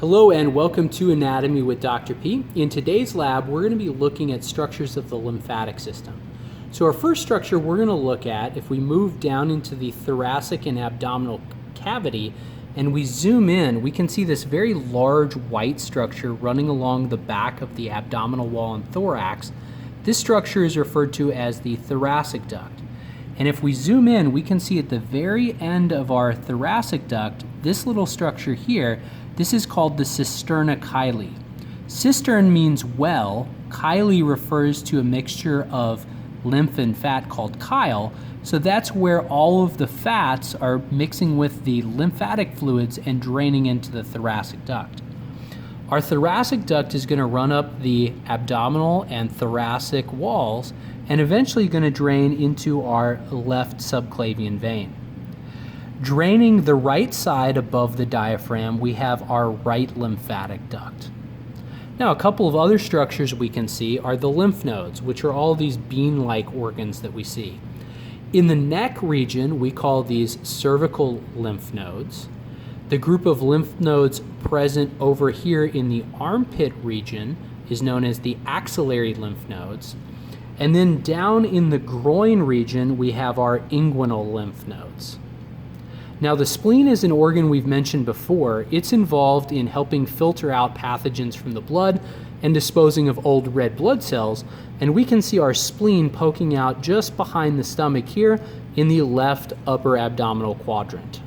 Hello and welcome to Anatomy with Dr. P. In today's lab, we're going to be looking at structures of the lymphatic system. So our first structure we're going to look at, if we move down into the thoracic and abdominal cavity and we zoom in, we can see this very large white structure running along the back of the abdominal wall and thorax. This structure is referred to as the thoracic duct. And if we zoom in, we can see at the very end of our thoracic duct, this little structure here, this is called the cisterna chyli. Cistern means well. Chyli refers to a mixture of lymph and fat called chyle. So that's where all of the fats are mixing with the lymphatic fluids and draining into the thoracic duct. Our thoracic duct is going to run up the abdominal and thoracic walls and eventually going to drain into our left subclavian vein. Draining the right side above the diaphragm, we have our right lymphatic duct. Now, a couple of other structures we can see are the lymph nodes, which are all these bean-like organs that we see. In the neck region, we call these cervical lymph nodes. The group of lymph nodes present over here in the armpit region is known as the axillary lymph nodes. And then down in the groin region, we have our inguinal lymph nodes. Now, the spleen is an organ we've mentioned before. It's involved in helping filter out pathogens from the blood and disposing of old red blood cells, and we can see our spleen poking out just behind the stomach here in the left upper abdominal quadrant.